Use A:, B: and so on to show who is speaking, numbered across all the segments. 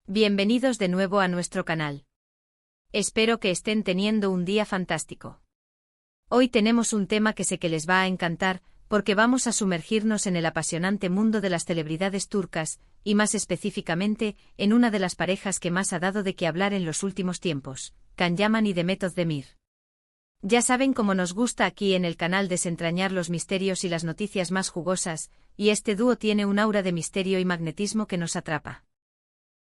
A: Bienvenidos de nuevo a nuestro canal. Espero que estén teniendo un día fantástico. Hoy tenemos un tema que sé que les va a encantar, porque vamos a sumergirnos en el apasionante mundo de las celebridades turcas, y más específicamente, en una de las parejas que más ha dado de qué hablar en los últimos tiempos, Can Yaman y Demet Özdemir. Ya saben cómo nos gusta aquí en el canal desentrañar los misterios y las noticias más jugosas, y este dúo tiene un aura de misterio y magnetismo que nos atrapa.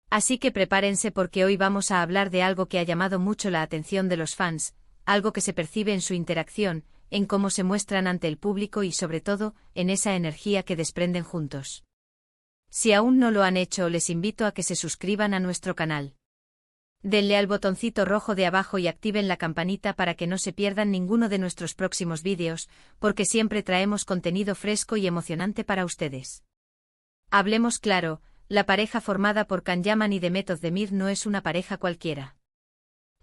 A: Así que prepárense porque hoy vamos a hablar de algo que ha llamado mucho la atención de los fans, algo que se percibe en su interacción, en cómo se muestran ante el público y sobre todo, en esa energía que desprenden juntos. Si aún no lo han hecho, les invito a que se suscriban a nuestro canal. Denle al botoncito rojo de abajo y activen la campanita para que no se pierdan ninguno de nuestros próximos vídeos, porque siempre traemos contenido fresco y emocionante para ustedes. Hablemos claro. La pareja formada por Can Yaman y Demet Özdemir no es una pareja cualquiera.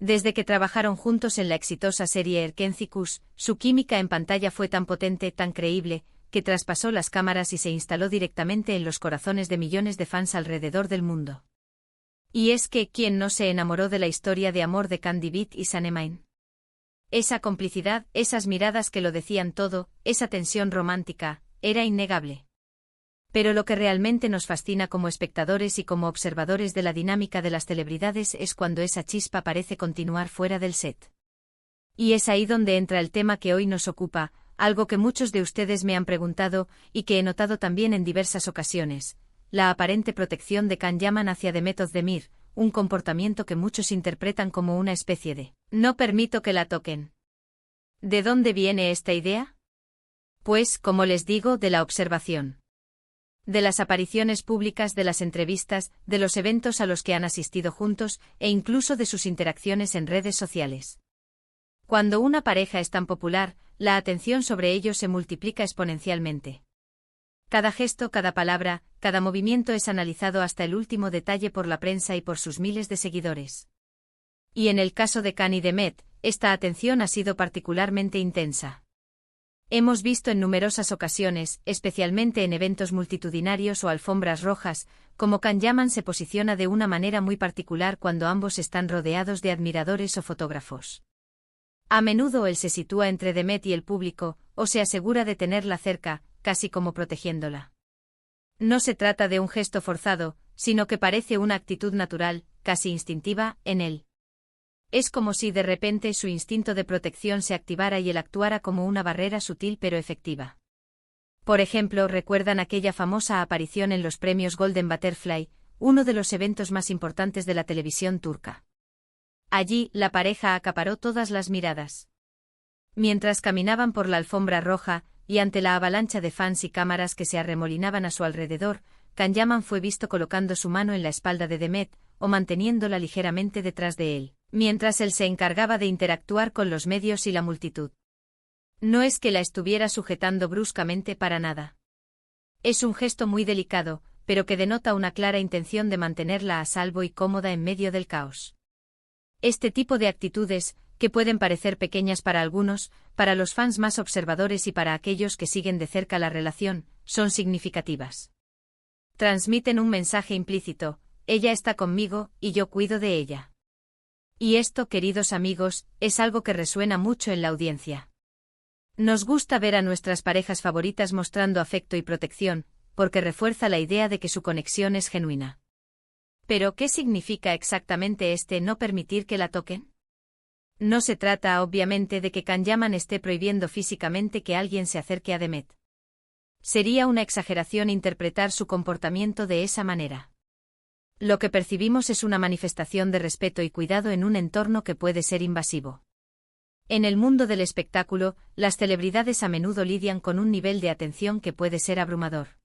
A: Desde que trabajaron juntos en la exitosa serie Erkenci, su química en pantalla fue tan potente, tan creíble, que traspasó las cámaras y se instaló directamente en los corazones de millones de fans alrededor del mundo. Y es que, ¿quién no se enamoró de la historia de amor de Can Divit y Sanemein? Esa complicidad, esas miradas que lo decían todo, esa tensión romántica, era innegable. Pero lo que realmente nos fascina como espectadores y como observadores de la dinámica de las celebridades es cuando esa chispa parece continuar fuera del set. Y es ahí donde entra el tema que hoy nos ocupa, algo que muchos de ustedes me han preguntado y que he notado también en diversas ocasiones, la aparente protección de Can Yaman hacia Demet Özdemir, un comportamiento que muchos interpretan como una especie de «no permito que la toquen». ¿De dónde viene esta idea? Pues, como les digo, de la observación. De las apariciones públicas, de las entrevistas, de los eventos a los que han asistido juntos, e incluso de sus interacciones en redes sociales. Cuando una pareja es tan popular, la atención sobre ellos se multiplica exponencialmente. Cada gesto, cada palabra, cada movimiento es analizado hasta el último detalle por la prensa y por sus miles de seguidores. Y en el caso de Can y Demet, esta atención ha sido particularmente intensa. Hemos visto en numerosas ocasiones, especialmente en eventos multitudinarios o alfombras rojas, cómo Can Yaman se posiciona de una manera muy particular cuando ambos están rodeados de admiradores o fotógrafos. A menudo él se sitúa entre Demet y el público, o se asegura de tenerla cerca, casi como protegiéndola. No se trata de un gesto forzado, sino que parece una actitud natural, casi instintiva, en él. Es como si de repente su instinto de protección se activara y él actuara como una barrera sutil pero efectiva. Por ejemplo, ¿recuerdan aquella famosa aparición en los premios Golden Butterfly, uno de los eventos más importantes de la televisión turca? Allí, la pareja acaparó todas las miradas. Mientras caminaban por la alfombra roja, y ante la avalancha de fans y cámaras que se arremolinaban a su alrededor, Can Yaman fue visto colocando su mano en la espalda de Demet, o manteniéndola ligeramente detrás de él, mientras él se encargaba de interactuar con los medios y la multitud. No es que la estuviera sujetando bruscamente para nada. Es un gesto muy delicado, pero que denota una clara intención de mantenerla a salvo y cómoda en medio del caos. Este tipo de actitudes, que pueden parecer pequeñas para algunos, para los fans más observadores y para aquellos que siguen de cerca la relación, son significativas. Transmiten un mensaje implícito: ella está conmigo, y yo cuido de ella. Y esto, queridos amigos, es algo que resuena mucho en la audiencia. Nos gusta ver a nuestras parejas favoritas mostrando afecto y protección, porque refuerza la idea de que su conexión es genuina. Pero, ¿qué significa exactamente este no permitir que la toquen? No se trata, obviamente, de que Can Yaman esté prohibiendo físicamente que alguien se acerque a Demet. Sería una exageración interpretar su comportamiento de esa manera. Lo que percibimos es una manifestación de respeto y cuidado en un entorno que puede ser invasivo. En el mundo del espectáculo, las celebridades a menudo lidian con un nivel de atención que puede ser abrumador.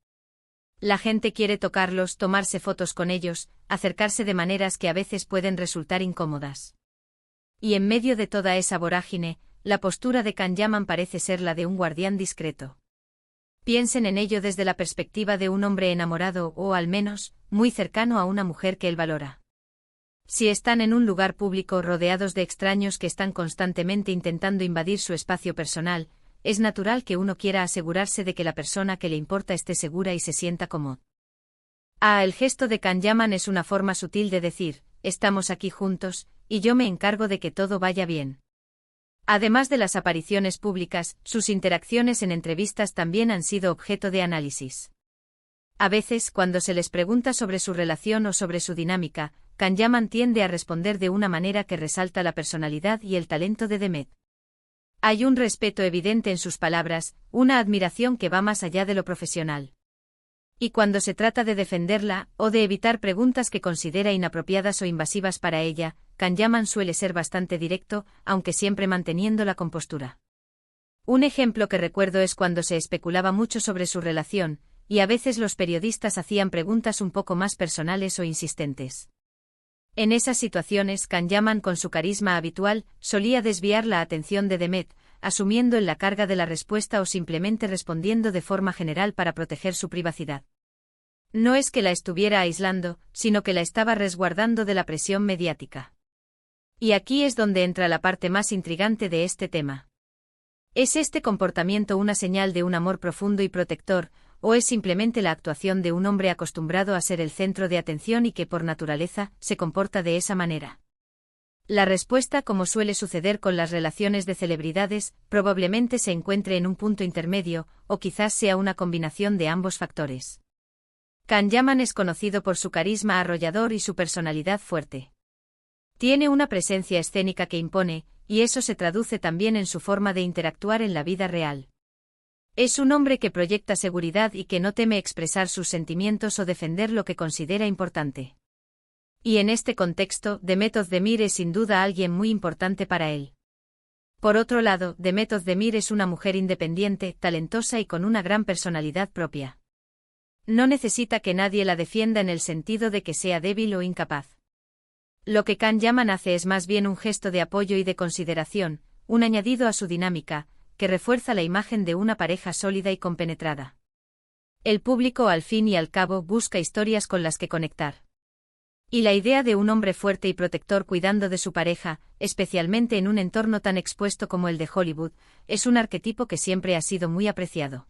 A: La gente quiere tocarlos, tomarse fotos con ellos, acercarse de maneras que a veces pueden resultar incómodas. Y en medio de toda esa vorágine, la postura de Can Yaman parece ser la de un guardián discreto. Piensen en ello desde la perspectiva de un hombre enamorado o, al menos, muy cercano a una mujer que él valora. Si están en un lugar público rodeados de extraños que están constantemente intentando invadir su espacio personal, es natural que uno quiera asegurarse de que la persona que le importa esté segura y se sienta cómodo. El gesto de Kanyaman es una forma sutil de decir, estamos aquí juntos, y yo me encargo de que todo vaya bien. Además de las apariciones públicas, sus interacciones en entrevistas también han sido objeto de análisis. A veces, cuando se les pregunta sobre su relación o sobre su dinámica, Kanyaman tiende a responder de una manera que resalta la personalidad y el talento de Demet. Hay un respeto evidente en sus palabras, una admiración que va más allá de lo profesional. Y cuando se trata de defenderla, o de evitar preguntas que considera inapropiadas o invasivas para ella, Kanyaman suele ser bastante directo, aunque siempre manteniendo la compostura. Un ejemplo que recuerdo es cuando se especulaba mucho sobre su relación, y a veces los periodistas hacían preguntas un poco más personales o insistentes. En esas situaciones, Kanyaman, con su carisma habitual, solía desviar la atención de Demet, asumiendo en la carga de la respuesta o simplemente respondiendo de forma general para proteger su privacidad. No es que la estuviera aislando, sino que la estaba resguardando de la presión mediática. Y aquí es donde entra la parte más intrigante de este tema. ¿Es este comportamiento una señal de un amor profundo y protector, o es simplemente la actuación de un hombre acostumbrado a ser el centro de atención y que por naturaleza se comporta de esa manera? La respuesta, como suele suceder con las relaciones de celebridades, probablemente se encuentre en un punto intermedio, o quizás sea una combinación de ambos factores. Kanyaman es conocido por su carisma arrollador y su personalidad fuerte. Tiene una presencia escénica que impone, y eso se traduce también en su forma de interactuar en la vida real. Es un hombre que proyecta seguridad y que no teme expresar sus sentimientos o defender lo que considera importante. Y en este contexto, Demet Özdemir es sin duda alguien muy importante para él. Por otro lado, Demet Özdemir es una mujer independiente, talentosa y con una gran personalidad propia. No necesita que nadie la defienda en el sentido de que sea débil o incapaz. Lo que Kanyaman hace es más bien un gesto de apoyo y de consideración, un añadido a su dinámica, que refuerza la imagen de una pareja sólida y compenetrada. El público, al fin y al cabo, busca historias con las que conectar. Y la idea de un hombre fuerte y protector cuidando de su pareja, especialmente en un entorno tan expuesto como el de Hollywood, es un arquetipo que siempre ha sido muy apreciado.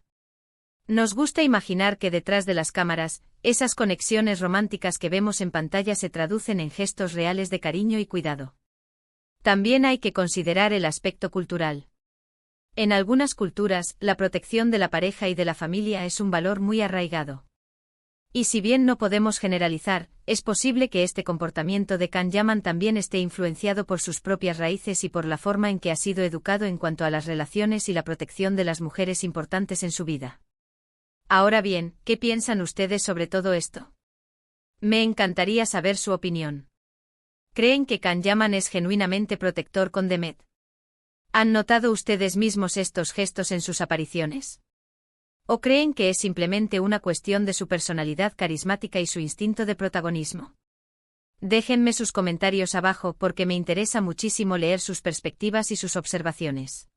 A: Nos gusta imaginar que detrás de las cámaras, esas conexiones románticas que vemos en pantalla se traducen en gestos reales de cariño y cuidado. También hay que considerar el aspecto cultural. En algunas culturas, la protección de la pareja y de la familia es un valor muy arraigado. Y si bien no podemos generalizar, es posible que este comportamiento de Kanyaman también esté influenciado por sus propias raíces y por la forma en que ha sido educado en cuanto a las relaciones y la protección de las mujeres importantes en su vida. Ahora bien, ¿qué piensan ustedes sobre todo esto? Me encantaría saber su opinión. ¿Creen que Kanyaman es genuinamente protector con Demet? ¿Han notado ustedes mismos estos gestos en sus apariciones? ¿O creen que es simplemente una cuestión de su personalidad carismática y su instinto de protagonismo? Déjenme sus comentarios abajo porque me interesa muchísimo leer sus perspectivas y sus observaciones.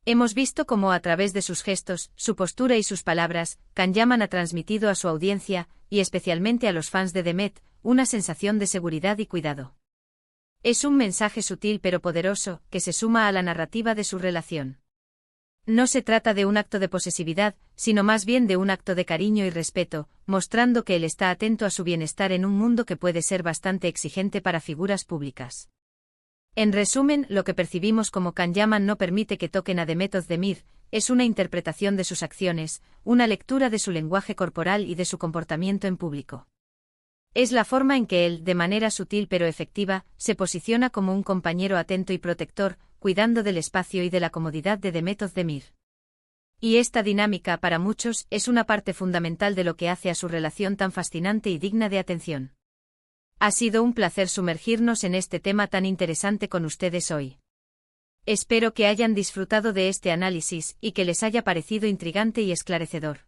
A: Hemos visto cómo a través de sus gestos, su postura y sus palabras, Kanyaman ha transmitido a su audiencia, y especialmente a los fans de Demet, una sensación de seguridad y cuidado. Es un mensaje sutil pero poderoso, que se suma a la narrativa de su relación. No se trata de un acto de posesividad, sino más bien de un acto de cariño y respeto, mostrando que él está atento a su bienestar en un mundo que puede ser bastante exigente para figuras públicas. En resumen, lo que percibimos como Kanyaman no permite que toquen a Demet Özdemir, es una interpretación de sus acciones, una lectura de su lenguaje corporal y de su comportamiento en público. Es la forma en que él, de manera sutil pero efectiva, se posiciona como un compañero atento y protector, cuidando del espacio y de la comodidad de Demet Özdemir. Y esta dinámica, para muchos, es una parte fundamental de lo que hace a su relación tan fascinante y digna de atención. Ha sido un placer sumergirnos en este tema tan interesante con ustedes hoy. Espero que hayan disfrutado de este análisis y que les haya parecido intrigante y esclarecedor.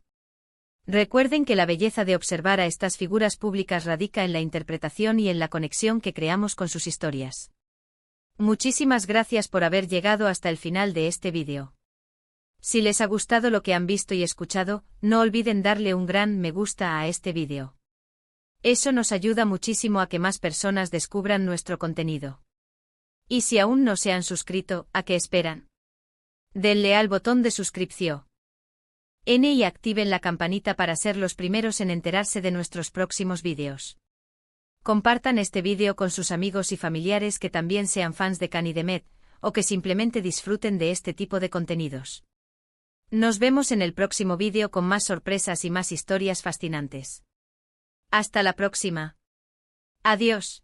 A: Recuerden que la belleza de observar a estas figuras públicas radica en la interpretación y en la conexión que creamos con sus historias. Muchísimas gracias por haber llegado hasta el final de este vídeo. Si les ha gustado lo que han visto y escuchado, no olviden darle un gran me gusta a este vídeo. Eso nos ayuda muchísimo a que más personas descubran nuestro contenido. Y si aún no se han suscrito, ¿a qué esperan? Denle al botón de suscripción. y activen la campanita para ser los primeros en enterarse de nuestros próximos vídeos. Compartan este vídeo con sus amigos y familiares que también sean fans de Canidemet, o que simplemente disfruten de este tipo de contenidos. Nos vemos en el próximo vídeo con más sorpresas y más historias fascinantes. Hasta la próxima. Adiós.